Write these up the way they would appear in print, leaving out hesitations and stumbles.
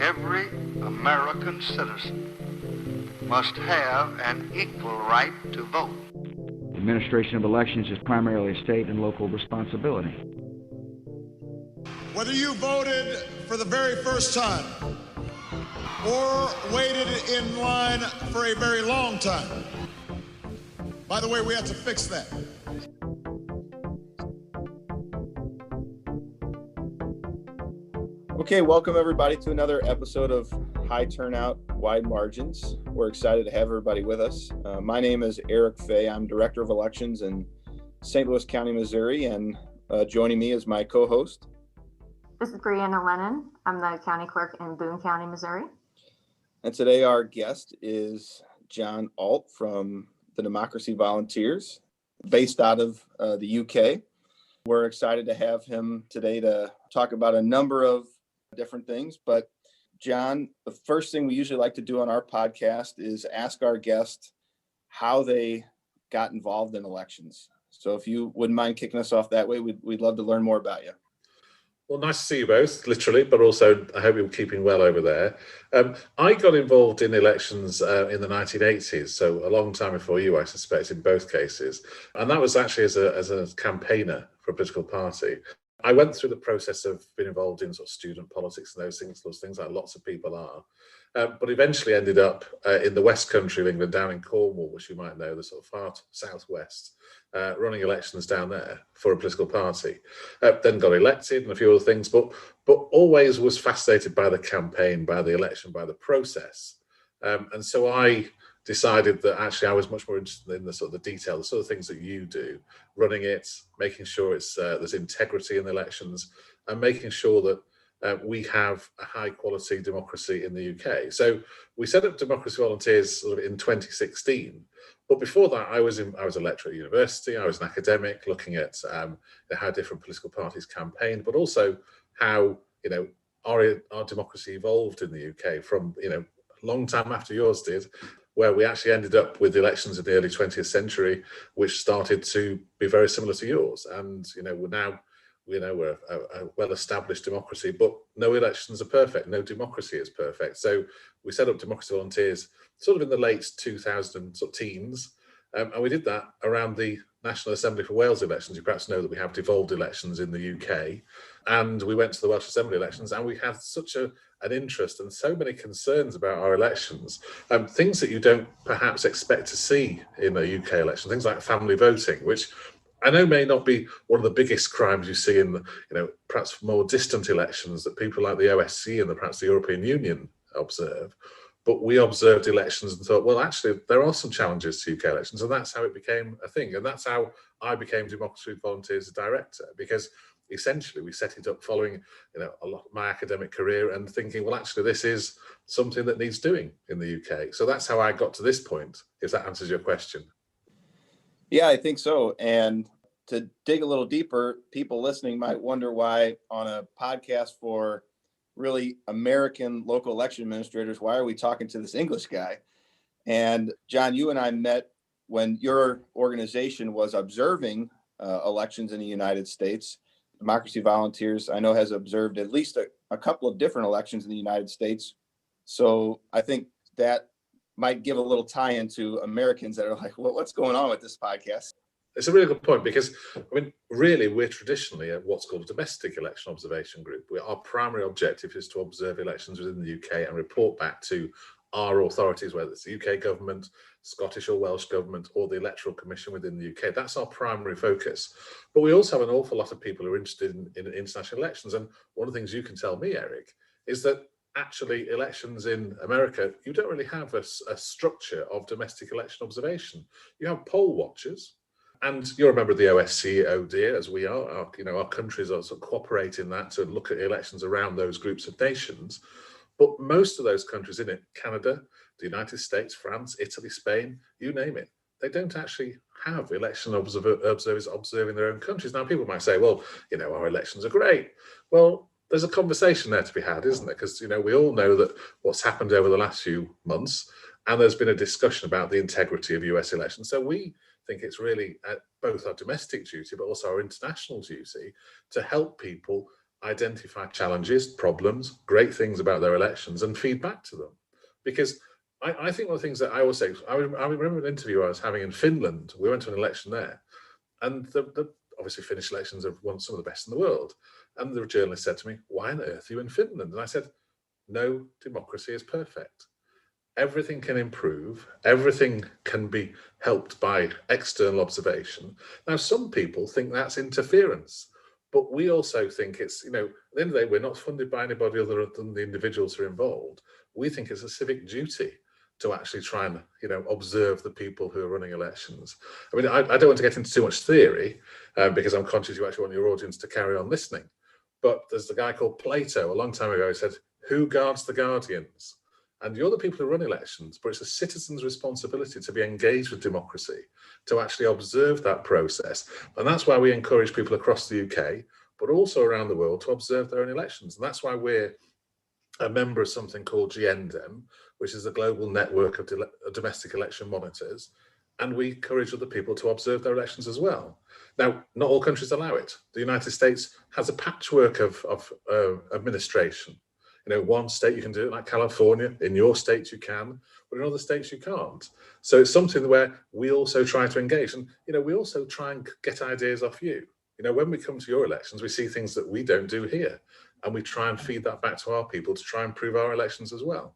every American citizen must have an equal right to vote. The administration of elections is primarily a state and local responsibility. Whether you voted for the very first time or waited in line for a very long time, by the way, we have to fix that. Okay, welcome everybody to another episode of High Turnout, Wide Margins. We're excited to have everybody with us. My name is Eric Fay. I'm Director of Elections in St. Louis County, Missouri, and joining me is my co-host. This is Brianna Lennon. I'm the County Clerk in Boone County, Missouri. And today our guest is John Ault from the Democracy Volunteers, based out of the UK. We're excited to have him today to talk about a number of different things. But John, the first thing we usually like to do on our podcast is ask our guests how they got involved in elections. So if you wouldn't mind kicking us off that way, we'd love to learn more about you. Well, nice to see you both, literally, but also I hope you're keeping well over there. I got involved in elections in the 1980s, so a long time before you, I suspect, in both cases. And that was actually as a campaigner for a political party. I went through the process of being involved in sort of student politics and those things like lots of people are, but eventually ended up in the West Country of England, down in Cornwall, which you might know, the sort of far southwest, running elections down there for a political party. Then got elected and a few other things, but always was fascinated by the campaign, by the election, by the process. And so I decided that actually I was much more interested in the sort of the detail, the sort of things that you do, running it, making sure there's integrity in the elections, and making sure that we have a high quality democracy in the UK. So we set up Democracy Volunteers sort of in 2016. But before that, I was a lecturer at university. I was an academic looking at how different political parties campaigned, but also how our democracy evolved in the UK from a long time after yours did, where we actually ended up with elections in the early 20th century, which started to be very similar to yours. And we're a well-established democracy, but no elections are perfect, no democracy is perfect. So we set up Democracy Volunteers sort of in the late 2000 sort of teens, and we did that around the National Assembly for Wales elections. You perhaps know that we have devolved elections in the UK, and we went to the Welsh Assembly elections, and we had such an interest and so many concerns about our elections, things that you don't perhaps expect to see in a UK election, things like family voting, which I know may not be one of the biggest crimes you see in perhaps more distant elections that people like the OSCE and perhaps the European Union observe. But we observed elections and thought, well, actually, there are some challenges to UK elections, and that's how it became a thing. And that's how I became Democracy Volunteers Director, because essentially we set it up following a lot of my academic career and thinking, well, actually, this is something that needs doing in the UK. So that's how I got to this point, if that answers your question. Yeah, I think so. And to dig a little deeper, people listening might wonder why on a podcast for really American local election administrators, why are we talking to this English guy? And John, you and I met when your organization was observing elections in the United States. Democracy Volunteers, I know, has observed at least a couple of different elections in the United States. So I think that might give a little tie-in to Americans that are like, well, what's going on with this podcast? It's a really good point, because, really, we're traditionally what's called a domestic election observation group. Our primary objective is to observe elections within the UK and report back to our authorities, whether it's the UK government, Scottish or Welsh government, or the Electoral Commission within the UK. That's our primary focus. But we also have an awful lot of people who are interested in international elections. And one of the things you can tell me, Eric, is that actually elections in America, you don't really have a structure of domestic election observation. You have poll watchers, and you're a member of the OSCE, as we are. Our countries are sort of cooperating that to look at elections around those groups of nations. But most of those countries in it, Canada, the United States, France, Italy, Spain, you name it, they don't actually have election observers observing their own countries. Now, people might say, well, our elections are great. Well, there's a conversation there to be had, isn't there? Because, we all know that what's happened over the last few months, and there's been a discussion about the integrity of US elections. So we think it's really both our domestic duty, but also our international duty to help people identify challenges, problems, great things about their elections, and feed back to them. Because I think one of the things that I always say, I remember an interview I was having in Finland. We went to an election there, and the obviously Finnish elections are some of the best in the world. And the journalist said to me, "Why on earth are you in Finland?" And I said, "No democracy is perfect. Everything can improve. Everything can be helped by external observation." Now, some people think that's interference, but we also think it's, at the end of the day, we're not funded by anybody other than the individuals who are involved. We think it's a civic duty to actually try and, observe the people who are running elections. I mean, I don't want to get into too much theory because I'm conscious you actually want your audience to carry on listening. But there's a guy called Plato a long time ago who said, "Who guards the guardians?" And you're the people who run elections, but it's a citizen's responsibility to be engaged with democracy, to actually observe that process. And that's why we encourage people across the UK, but also around the world, to observe their own elections. And that's why we're a member of something called GNDEM, which is the global network of domestic election monitors. And we encourage other people to observe their elections as well. Now, not all countries allow it. The United States has a patchwork of administration. One state you can do it, like California. In your state you can, but in other states you can't. So it's something where we also try to engage, and we also try and get ideas off you. When we come to your elections, we see things that we don't do here, and we try and feed that back to our people to try and improve our elections as well.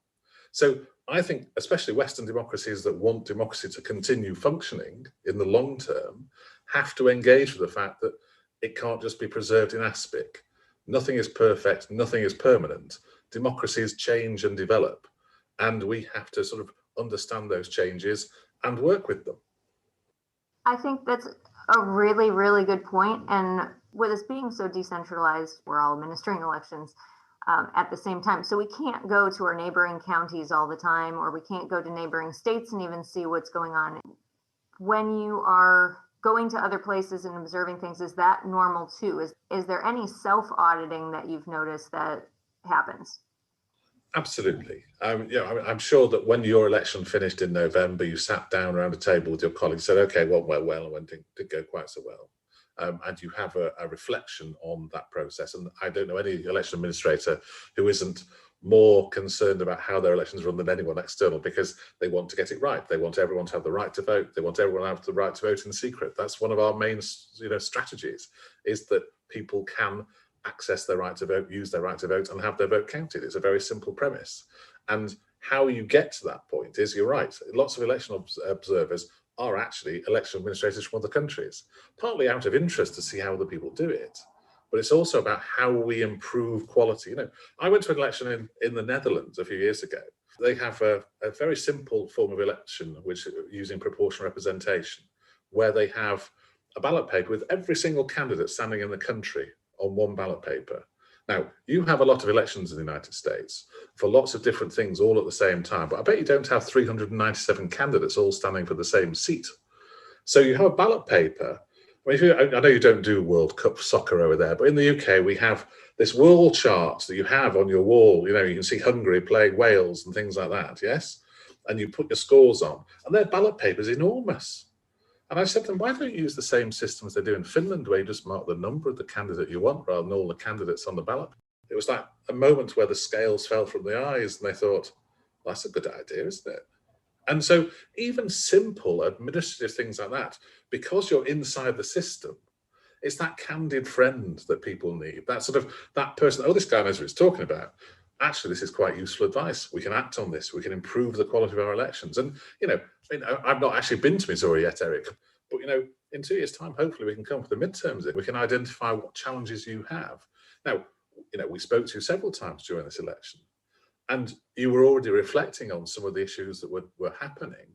So I think, especially Western democracies that want democracy to continue functioning in the long term, have to engage with the fact that it can't just be preserved in aspic. Nothing is perfect, nothing is permanent. Democracies change and develop, and we have to sort of understand those changes and work with them. I think that's a really, really good point. And with us being so decentralized, we're all administering elections at the same time. So we can't go to our neighboring counties all the time, or we can't go to neighboring states and even see what's going on. When you are going to other places and observing things, is that normal too? Is there any self-auditing that you've noticed that happens? Absolutely. I'm sure that when your election finished in November, you sat down around a table with your colleagues, said, "Okay, what went well and when didn't go quite so well." And you have a reflection on that process. And I don't know any election administrator who isn't more concerned about how their elections run than anyone external, because they want to get it right. They want everyone to have the right to vote. They want everyone to have the right to vote in secret. That's one of our main, strategies, is that people can access their right to vote, use their right to vote, and have their vote counted. It's a very simple premise. And how you get to that point is, you're right, lots of election observers are actually election administrators from other countries, partly out of interest to see how other people do it. But it's also about how we improve quality. I went to an election in the Netherlands a few years ago. They have a very simple form of election, which using proportional representation, where they have a ballot paper with every single candidate standing in the country on one ballot paper. Now, you have a lot of elections in the United States for lots of different things all at the same time, but I bet you don't have 397 candidates all standing for the same seat. So you have a ballot paper. I know you don't do World Cup soccer over there, but in the UK, we have this wall chart that you have on your wall. You can see Hungary playing Wales and things like that, yes? And you put your scores on, and their ballot paper is enormous. And I said to them, why don't you use the same system as they do in Finland, where you just mark the number of the candidate you want rather than all the candidates on the ballot? It was like a moment where the scales fell from the eyes, and they thought, well, that's a good idea, isn't it? And so even simple administrative things like that, because you're inside the system, it's that candid friend that people need. That sort of, that person, this guy knows what he's talking about. Actually, this is quite useful advice. We can act on this. We can improve the quality of our elections. And, I've not actually been to Missouri yet, Eric, but, in 2 years' time, hopefully we can come for the midterms. We can identify what challenges you have. Now, we spoke to you several times during this election, and you were already reflecting on some of the issues that were happening,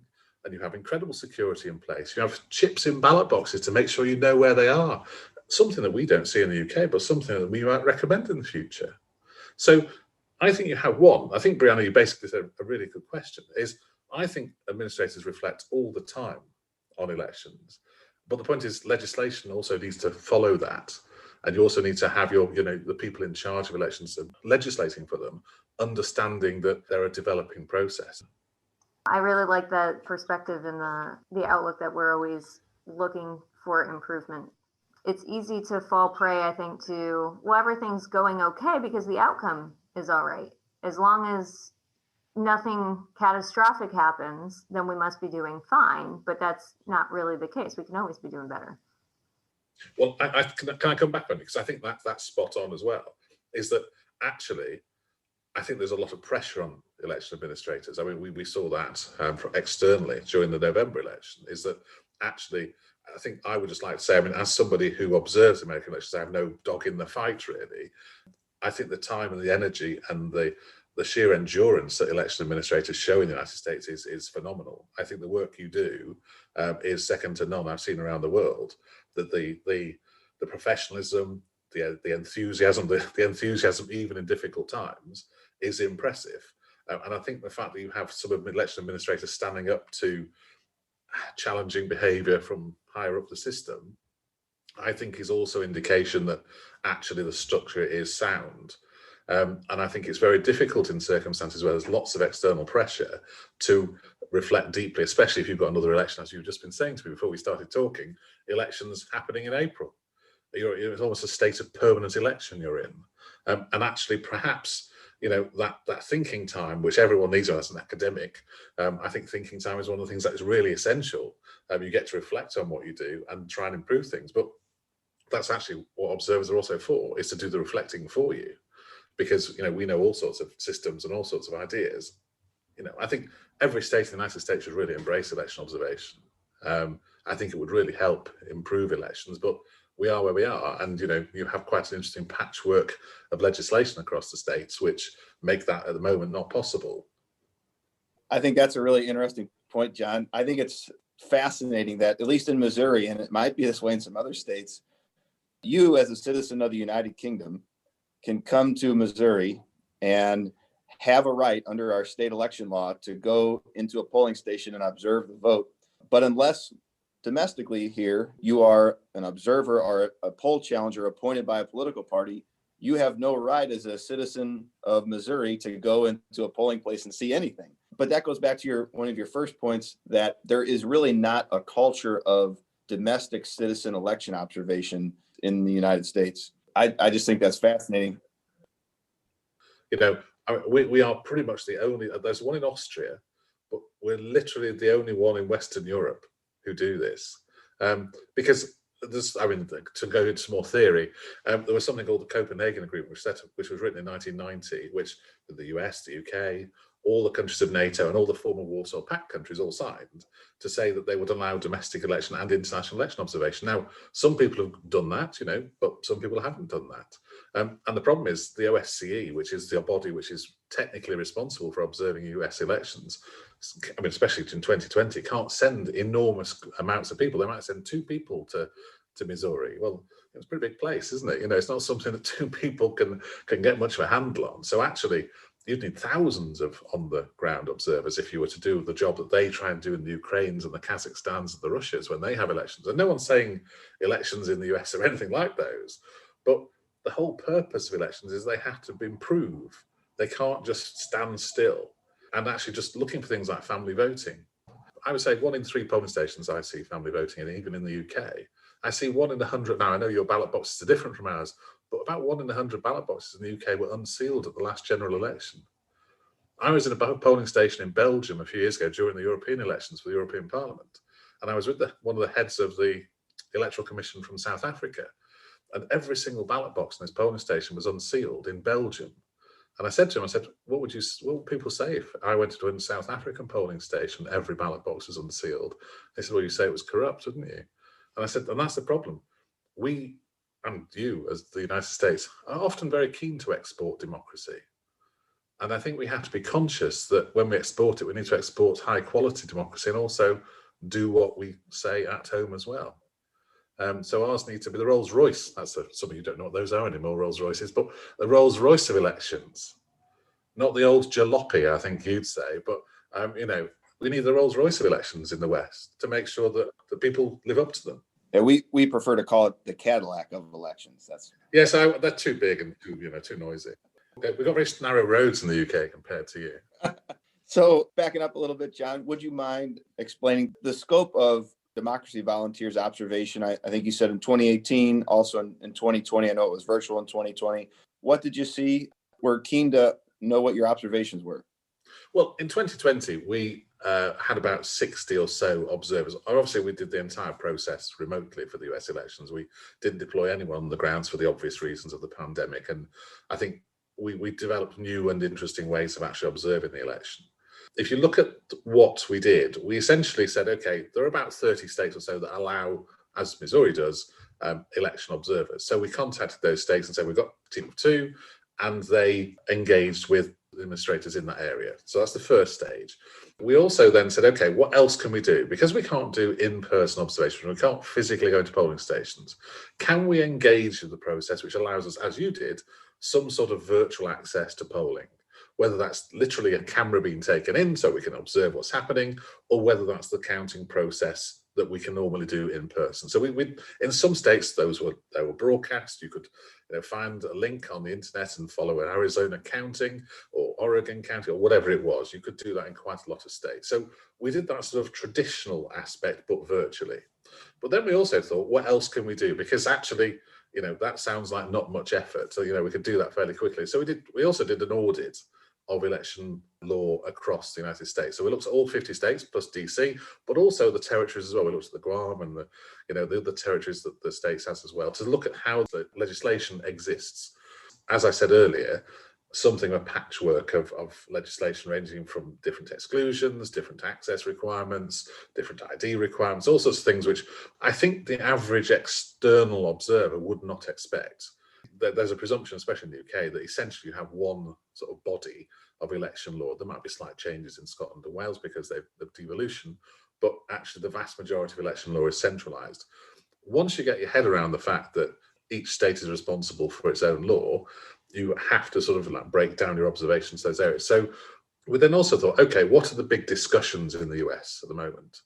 and you have incredible security in place. You have chips in ballot boxes to make sure you know where they are. Something that we don't see in the UK, but something that we might recommend in the future. So I think you have one. I think, Brianna, you basically said a really good question, is I think administrators reflect all the time on elections. But the point is, legislation also needs to follow that. And you also need to have the people in charge of elections and legislating for them, understanding that they're a developing process. I really like that perspective and the outlook that we're always looking for improvement it's easy to fall prey, I think, to, well, everything's going okay because the outcome is all right. As long as nothing catastrophic happens, then we must be doing fine. But that's not really the case. We can always be doing better. Well, can I come back on it? Because I think that's spot on as well, is that actually, I think there's a lot of pressure on election administrators. I mean, we saw that externally during the November election, is that actually, I think I would just like to say, I mean, as somebody who observes American elections, I have no dog in the fight, really. I think the time and the energy and the sheer endurance that election administrators show in the United States is phenomenal. I think the work you do is second to none. I've seen around the world that the professionalism, the enthusiasm, the enthusiasm even in difficult times is impressive. And I think the fact that you have some election administrators standing up to challenging behaviour from higher up the system, I think is also indication that actually the structure is sound. And I think it's very difficult in circumstances where there's lots of external pressure to reflect deeply, especially if you've got another election, as you've just been saying to me before we started talking, elections happening in April. It's almost a state of permanent election you're in. And actually, perhaps, that thinking time, which everyone needs as an academic, I think thinking time is one of the things that is really essential. You get to reflect on what you do and try and improve things. But that's actually what observers are also for, is to do the reflecting for you. Because, we know all sorts of systems and all sorts of ideas. I think every state in the United States should really embrace election observation. I think it would really help improve elections, but we are where we are. And, you have quite an interesting patchwork of legislation across the states, which make that at the moment not possible. I think that's a really interesting point, John. I think it's fascinating that, at least in Missouri, and it might be this way in some other states, you as a citizen of the United Kingdom can come to Missouri and have a right under our state election law to go into a polling station and observe the vote. But unless domestically here you are an observer or a poll challenger appointed by a political party, you have no right as a citizen of Missouri to go into a polling place and see anything. But that goes back to one of your first points, that there is really not a culture of domestic citizen election observation in the United States. I just think that's fascinating. We are pretty much the only, there's one in Austria, but we're literally the only one in Western Europe who do this. Because there's, to go into some more theory, there was something called the Copenhagen Agreement, which was written in 1990, which the US, the UK, all the countries of NATO and all the former Warsaw Pact countries all signed to say that they would allow domestic election and international election observation. Now, some people have done that, but some people haven't done that. And the problem is the OSCE, which is the body which is technically responsible for observing US elections, especially in 2020, can't send enormous amounts of people. They might send 2 people to Missouri. Well, it's a pretty big place, isn't it? It's not something that 2 people can get much of a handle on. So actually, you'd need thousands of on-the-ground observers if you were to do the job that they try and do in the Ukraines and the Kazakhstans and the Russias when they have elections. And no one's saying elections in the US are anything like those. But the whole purpose of elections is they have to improve. They can't just stand still. And actually just looking for things like family voting. I would say 1 in 3 polling stations I see family voting, and even in the UK. I see 1 in 100. Now, I know your ballot boxes are different from ours, but about 1 in 100 ballot boxes in the UK were unsealed at the last general election. I was in a polling station in Belgium a few years ago during the European elections for the European Parliament, and I was with one of the heads of the Electoral Commission from South Africa, and every single ballot box in this polling station was unsealed in Belgium. And I said to him, what would people say if I went to a South African polling station, every ballot box was unsealed? They said, well, you'd say it was corrupt, wouldn't you? And I said, and that's the problem. We, and you as the United States, are often very keen to export democracy. And I think we have to be conscious that when we export it, we need to export high quality democracy and also do what we say at home as well. So ours needs to be the Rolls Royce. That's some of you don't know what those are anymore, Rolls Royces, but the Rolls Royce of elections, not the old jalopy, I think you'd say, but we need the Rolls Royce of elections in the West to make sure that the people live up to them. Yeah, we prefer to call it the Cadillac of elections. Yes, they're too big and too noisy. We've got very narrow roads in the UK compared to you. So backing up a little bit, John, would you mind explaining the scope of Democracy Volunteers observation. I think you said in 2018, also in 2020. I know it was virtual in 2020. What did you see? We're keen to know what your observations were. Well, in 2020, we had about 60 or so observers. Obviously, we did the entire process remotely for the US elections. We didn't deploy anyone on the grounds for the obvious reasons of the pandemic. And I think we developed new and interesting ways of actually observing the election. If you look at what we did, we essentially said, okay, there are about 30 states or so that allow, as Missouri does, election observers. So we contacted those states and said, we've got a team of 2, and they engaged with administrators in that area. So that's the first stage. We also then said, okay, what else can we do? Because we can't do in-person observation, we can't physically go to polling stations. Can we engage in the process, which allows us, as you did, some sort of virtual access to polling? Whether that's literally a camera being taken in so we can observe what's happening, or whether that's the counting process that we can normally do in person. So we in some states, they were broadcast. You could find a link on the internet and follow an Arizona counting or Oregon counting or whatever it was. You could do that in quite a lot of states. So we did that sort of traditional aspect, but virtually. But then we also thought, what else can we do? Because actually, that sounds like not much effort. So, we could do that fairly quickly. So we also did an audit of election law across the United States. So we looked at all 50 states plus DC, but also the territories as well. We looked at the Guam and the other territories that the states has as well, to look at how the legislation exists. As I said earlier, something of a patchwork of legislation ranging from different exclusions, different access requirements, different ID requirements, all sorts of things which I think the average external observer would not expect. There's a presumption, especially in the UK, that essentially you have one sort of body of election law. There might be slight changes in Scotland and Wales because of devolution, but actually the vast majority of election law is centralised. Once you get your head around the fact that each state is responsible for its own law, you have to sort of break down your observations to those areas. So we then also thought, okay, what are the big discussions in the US at the moment?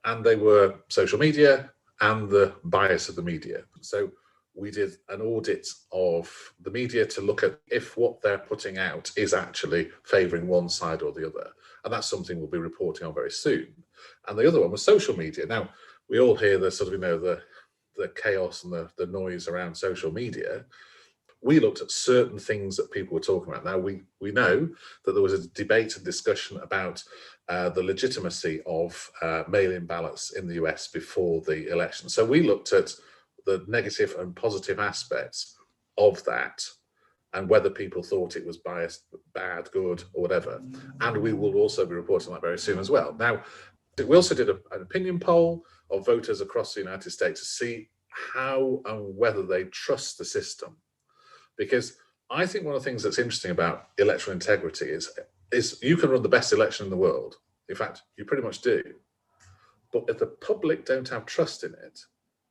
And they were social media and the bias of the media. So we did an audit of the media to look at if what they're putting out is actually favouring one side or the other. And that's something we'll be reporting on very soon. And the other one was social media. Now, we all hear the sort of, the chaos and the noise around social media. We looked at certain things that people were talking about. Now, we know that there was a debate and discussion about the legitimacy of mail-in ballots in the US before the election. So we looked at the negative and positive aspects of that and whether people thought it was biased, bad, good, or whatever. And we will also be reporting on that very soon as well. Now, we also did an opinion poll of voters across the United States to see how and whether they trust the system. Because I think one of the things that's interesting about electoral integrity is you can run the best election in the world. In fact, you pretty much do. But if the public don't have trust in it,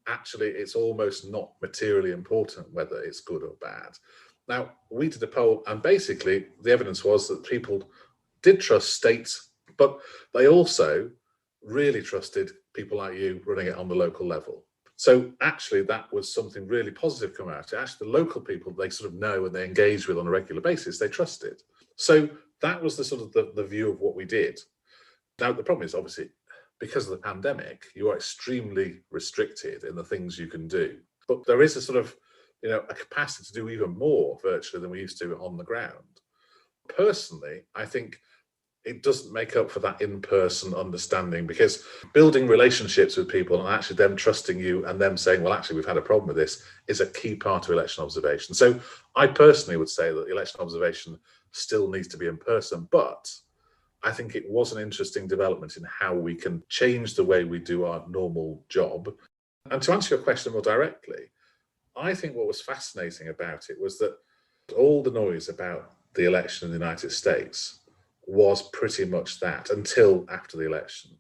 actually it's almost not materially important whether it's good or bad. Now, we did a poll and basically the evidence was that people did trust states, but they also really trusted people like you running it on the local level. So actually that was something really positive come out. Actually, the local people they sort of know and they engage with on a regular basis, they trusted. So that was the sort of the view of what we did. Now, the problem is obviously because of the pandemic, you are extremely restricted in the things you can do. But there is a sort of, a capacity to do even more virtually than we used to on the ground. Personally, I think it doesn't make up for that in-person understanding, because building relationships with people and actually them trusting you and them saying, well, actually, we've had a problem with this is a key part of election observation. So I personally would say that the election observation still needs to be in person, but I think it was an interesting development in how we can change the way we do our normal job. And to answer your question more directly, I think what was fascinating about it was that all the noise about the election in the United States was pretty much that until after the election.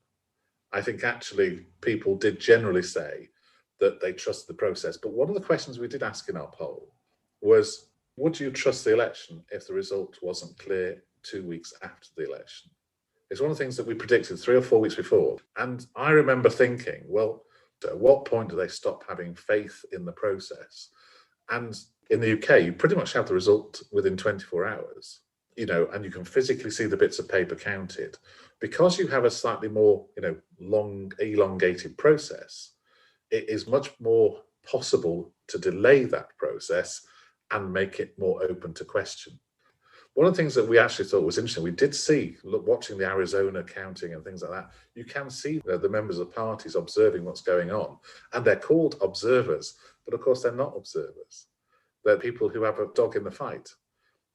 I think actually people did generally say that they trusted the process. But one of the questions we did ask in our poll was, would you trust the election if the result wasn't clear 2 weeks after the election? It's one of the things that we predicted 3 or 4 weeks before. And I remember thinking, well, at what point do they stop having faith in the process? And in the UK, you pretty much have the result within 24 hours. and you can physically see the bits of paper counted, because you have a slightly more, long, elongated process, it is much more possible to delay that process and make it more open to question. One of the things that we actually thought was interesting, we did see, watching the Arizona counting and things like that, you can see the members of parties observing what's going on, and they're called observers, but of course they're not observers. They're people who have a dog in the fight.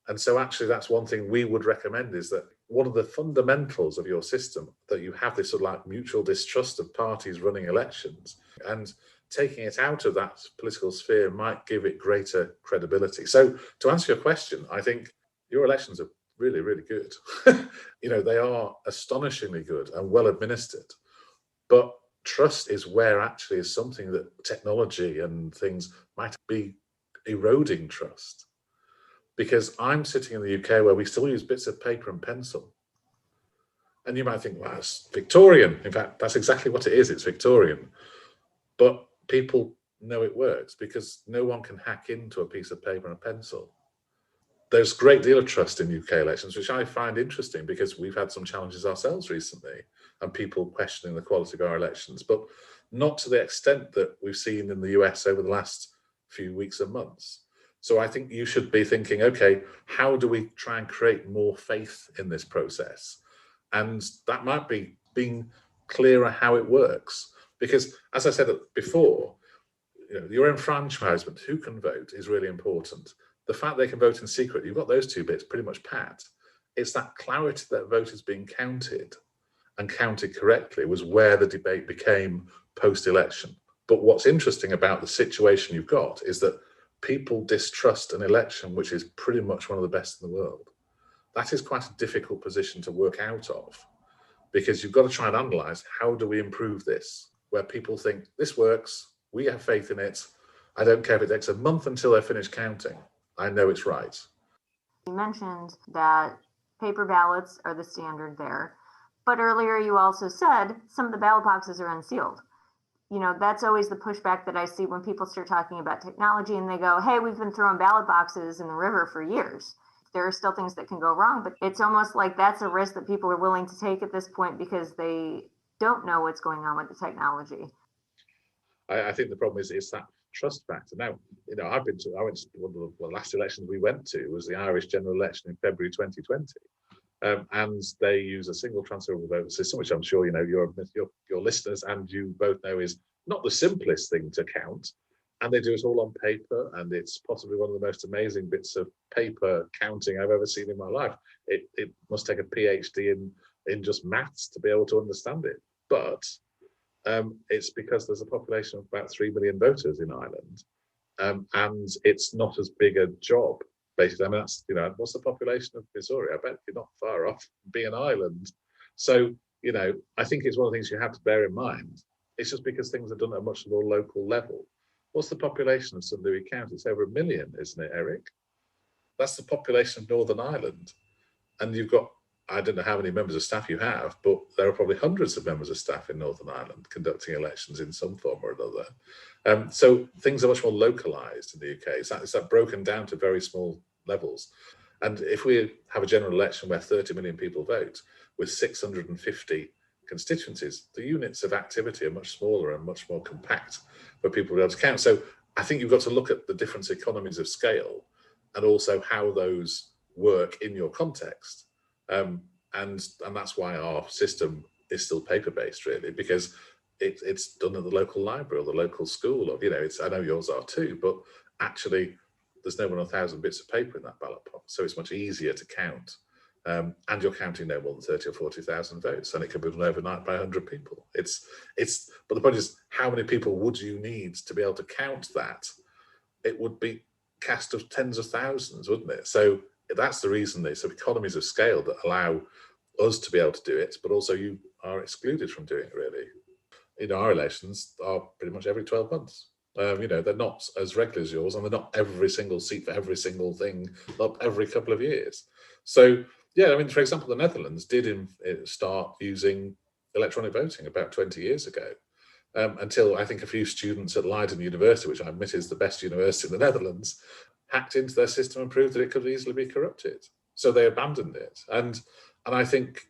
And so actually that's one thing we would recommend, is that one of the fundamentals of your system, that you have this sort of like mutual distrust of parties running elections, and taking it out of that political sphere might give it greater credibility. So to answer your question, I think your elections are really, really good. They are astonishingly good and well administered. But trust is where actually is something that technology and things might be eroding trust. Because I'm sitting in the UK where we still use bits of paper and pencil. And you might think, well, it's Victorian. In fact, that's exactly what it is. It's Victorian. But people know it works because no one can hack into a piece of paper and a pencil. There's a great deal of trust in UK elections, which I find interesting, because we've had some challenges ourselves recently and people questioning the quality of our elections, but not to the extent that we've seen in the US over the last few weeks and months. So I think you should be thinking, okay, how do we try and create more faith in this process? And that might be being clearer how it works. Because as I said before, your enfranchisement, who can vote, is really important. The fact they can vote in secret, you've got those two bits pretty much pat. It's that clarity that vote is being counted and counted correctly was where the debate became post-election. But what's interesting about the situation you've got is that people distrust an election which is pretty much one of the best in the world. That is quite a difficult position to work out of, because you've got to try and analyse, how do we improve this? Where people think, this works, we have faith in it, I don't care if it takes a month until they're finished counting, I know it's right. You mentioned that paper ballots are the standard there, but earlier you also said some of the ballot boxes are unsealed. That's always the pushback that I see when people start talking about technology and they go, hey, we've been throwing ballot boxes in the river for years. There are still things that can go wrong, but it's almost like that's a risk that people are willing to take at this point because they don't know what's going on with the technology. I think the problem is that trust factor. Now, I went to one of the last elections we went to was the Irish general election in February 2020. And they use a single transferable vote system, which I'm sure your listeners and you both know is not the simplest thing to count. And they do it all on paper, and it's possibly one of the most amazing bits of paper counting I've ever seen in my life. It must take a PhD in just maths to be able to understand it. But it's because there's a population of about 3 million voters in Ireland, and it's not as big a job. Basically, I mean, that's, what's the population of Missouri? I bet you're not far off being an island. So, I think it's one of the things you have to bear in mind. It's just because things are done at a much more local level. What's the population of St. Louis County? It's over 1 million, isn't it, Eric? That's the population of Northern Ireland. And you've got, I don't know how many members of staff you have, but there are probably hundreds of members of staff in Northern Ireland conducting elections in some form or another. So things are much more localised in the UK. It's that broken down to very small levels. And if we have a general election where 30 million people vote with 650 constituencies, the units of activity are much smaller and much more compact for people to be able to count. So I think you've got to look at the different economies of scale and also how those work in your context. And that's why our system is still paper-based, really, because it's done at the local library or the local school. Or, I know yours are too, but actually there's no more than 1,000 bits of paper in that ballot box. So it's much easier to count. And you're counting no more than 30 or 40,000 votes, and it can be done overnight by 100 people. But the point is, how many people would you need to be able to count that? It would be cast of tens of thousands, wouldn't it? So that's the reason there's economies of scale that allow us to be able to do it, but also you are excluded from doing it, really. Our elections are pretty much every 12 months. They're not as regular as yours, and they're not every single seat for every single thing up every couple of years. So, yeah, I mean, for example, the Netherlands did start using electronic voting about 20 years ago, until I think a few students at Leiden University, which I admit is the best university in the Netherlands, hacked into their system and proved that it could easily be corrupted. So they abandoned it. And I think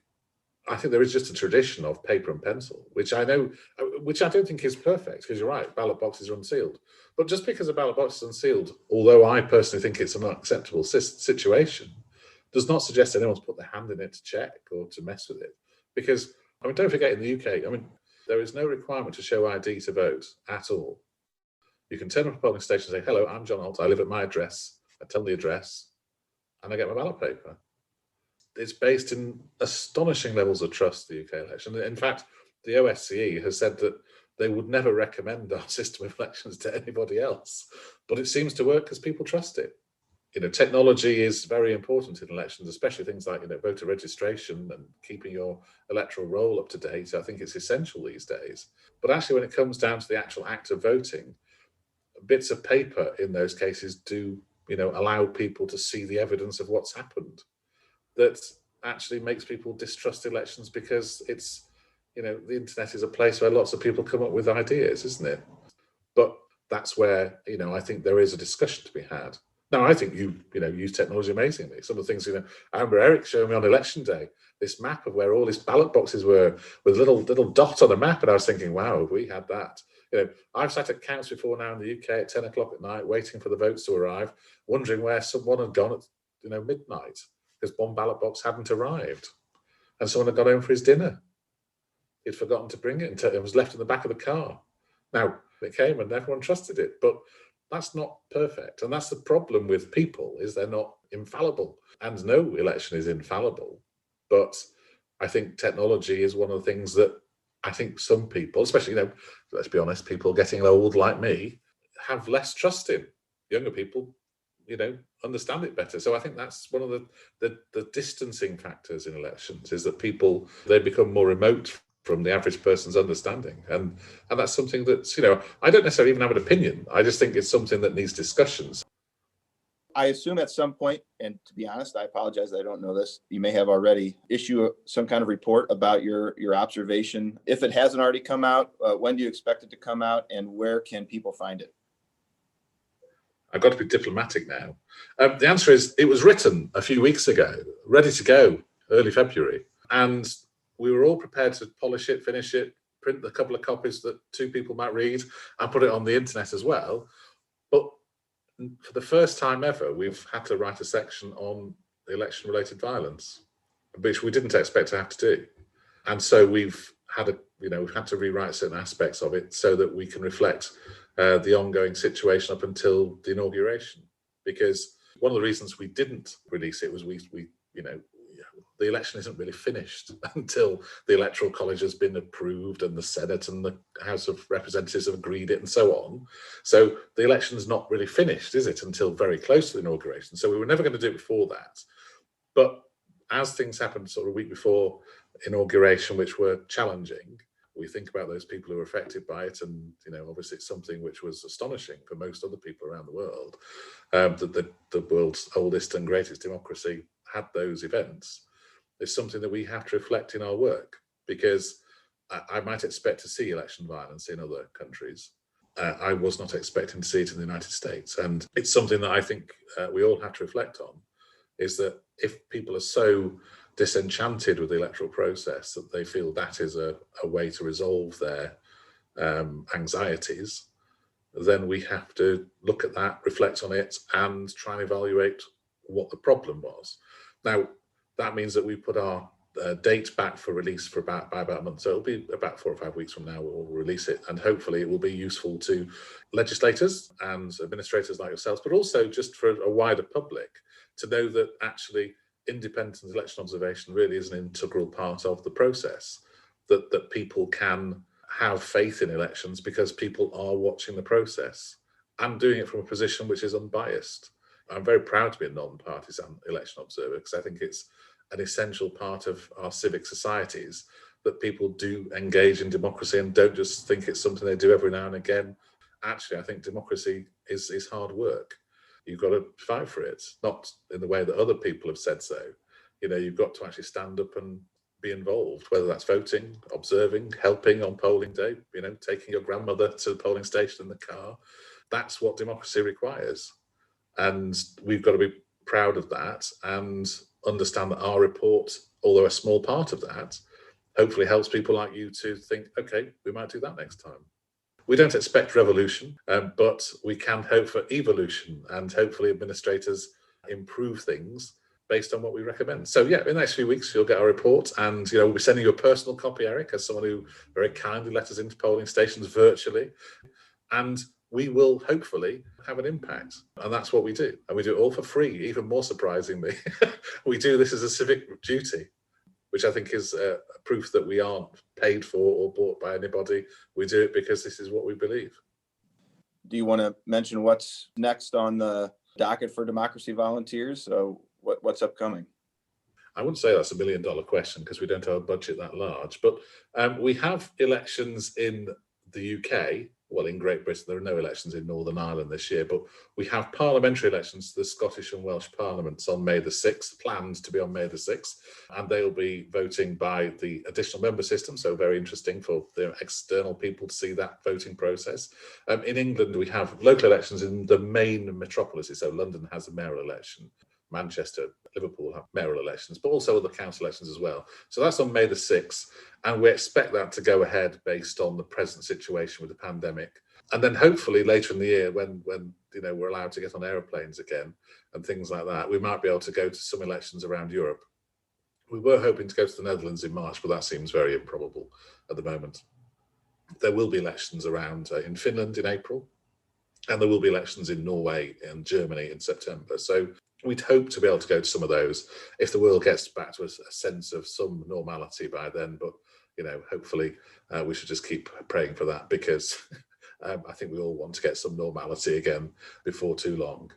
there is just a tradition of paper and pencil, which I don't think is perfect, because you're right, ballot boxes are unsealed. But just because a ballot box is unsealed, although I personally think it's an unacceptable situation, does not suggest anyone's put their hand in it to check or to mess with it. Because, don't forget, in the UK, there is no requirement to show ID to vote at all. You can turn up a polling station and say, hello, I'm John Ault, I live at my address, I tell them the address, and I get my ballot paper. It's based in astonishing levels of trust, the UK election. In fact, the OSCE has said that they would never recommend our system of elections to anybody else. But it seems to work because people trust it. Technology is very important in elections, especially things like, voter registration and keeping your electoral roll up to date. I think it's essential these days. But actually, when it comes down to the actual act of voting, bits of paper in those cases do, allow people to see the evidence of what's happened. That actually makes people distrust elections, because it's, the internet is a place where lots of people come up with ideas, isn't it? But that's where, I think there is a discussion to be had. Now, I think you use technology amazingly. Some of the things, I remember Eric showing me on election day, this map of where all these ballot boxes were with little dot on the map. And I was thinking, wow, if we had that. I've sat at counts before now in the UK at 10 o'clock at night, waiting for the votes to arrive, wondering where someone had gone at, midnight, because one ballot box hadn't arrived. And someone had gone home for his dinner. He'd forgotten to bring it, and it was left in the back of the car. Now, it came and everyone trusted it, but that's not perfect. And that's the problem with people, is they're not infallible. And no election is infallible. But I think technology is one of the things that I think some people, especially, let's be honest, people getting old like me, have less trust in. Younger people, understand it better. So I think that's one of the distancing factors in elections, is that people, they become more remote from the average person's understanding. And that's something that's, I don't necessarily even have an opinion. I just think it's something that needs discussions. I assume at some point, and to be honest, I apologize, I don't know this, you may have already issued some kind of report about your observation. If it hasn't already come out, when do you expect it to come out, and where can people find it? I've got to be diplomatic now. The answer is, it was written a few weeks ago, ready to go, early February. And we were all prepared to polish it, finish it, print a couple of copies that two people might read, and put it on the internet as well. But for the first time ever, we've had to write a section on election-related violence, which we didn't expect to have to do. And so we've had to rewrite certain aspects of it so that we can reflect the ongoing situation up until the inauguration. Because one of the reasons we didn't release it was the election isn't really finished until the Electoral College has been approved and the Senate and the House of Representatives have agreed it and so on. So the election's not really finished, is it, until very close to the inauguration. So we were never going to do it before that. But as things happened sort of a week before inauguration, which were challenging, we think about those people who were affected by it. And, obviously it's something which was astonishing for most other people around the world, that the world's oldest and greatest democracy had those events. Is something that we have to reflect in our work, because I might expect to see election violence in other countries. I was not expecting to see it in the United States. And it's something that I think we all have to reflect on, is that if people are so disenchanted with the electoral process that they feel that is a way to resolve their anxieties, then we have to look at that, reflect on it, and try and evaluate what the problem was. Now, that means that we put our date back for release by about a month. So it'll be about 4 or 5 weeks from now we'll release it. And hopefully it will be useful to legislators and administrators like yourselves, but also just for a wider public to know that actually independent election observation really is an integral part of the process, that people can have faith in elections because people are watching the process and doing it from a position which is unbiased. I'm very proud to be a non-partisan election observer, because I think it's an essential part of our civic societies that people do engage in democracy and don't just think it's something they do every now and again. Actually, I think democracy is hard work. You've got to fight for it, not in the way that other people have said so. You've got to actually stand up and be involved, whether that's voting, observing, helping on polling day, taking your grandmother to the polling station in the car. That's what democracy requires. And we've got to be proud of that and understand that our report, although a small part of that, hopefully helps people like you to think, okay, we might do that next time. We don't expect revolution, but we can hope for evolution, and hopefully administrators improve things based on what we recommend. So yeah, in the next few weeks, you'll get our report, and we'll be sending you a personal copy, Eric, as someone who very kindly let us into polling stations virtually. And we will hopefully have an impact. And that's what we do. And we do it all for free. Even more surprisingly, we do this as a civic duty, which I think is proof that we aren't paid for or bought by anybody. We do it because this is what we believe. Do you want to mention what's next on the docket for Democracy Volunteers? So what's upcoming? I wouldn't say that's $1 million question because we don't have a budget that large, but we have elections in the UK. Well, in Great Britain, there are no elections in Northern Ireland this year, but we have parliamentary elections to the Scottish and Welsh Parliaments on May the 6th, planned to be on May the 6th, and they'll be voting by the additional member system, so very interesting for the external people to see that voting process. In England, we have local elections in the main metropolises, so London has a mayoral election, Manchester, Liverpool have mayoral elections, but also other council elections as well. So that's on May the 6th, and we expect that to go ahead based on the present situation with the pandemic. And then hopefully later in the year, when we're allowed to get on aeroplanes again and things like that, we might be able to go to some elections around Europe. We were hoping to go to the Netherlands in March, but that seems very improbable at the moment. There will be elections around in Finland in April, and there will be elections in Norway and Germany in September. So we'd hope to be able to go to some of those if the world gets back to a sense of some normality by then. But, hopefully we should just keep praying for that, because I think we all want to get some normality again before too long.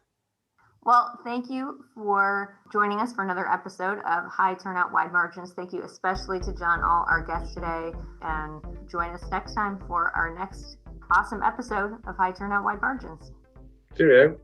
Well, thank you for joining us for another episode of High Turnout, Wide Margins. Thank you especially to John Ault, our guest today, and join us next time for our next awesome episode of High Turnout, Wide Margins. Cheerio.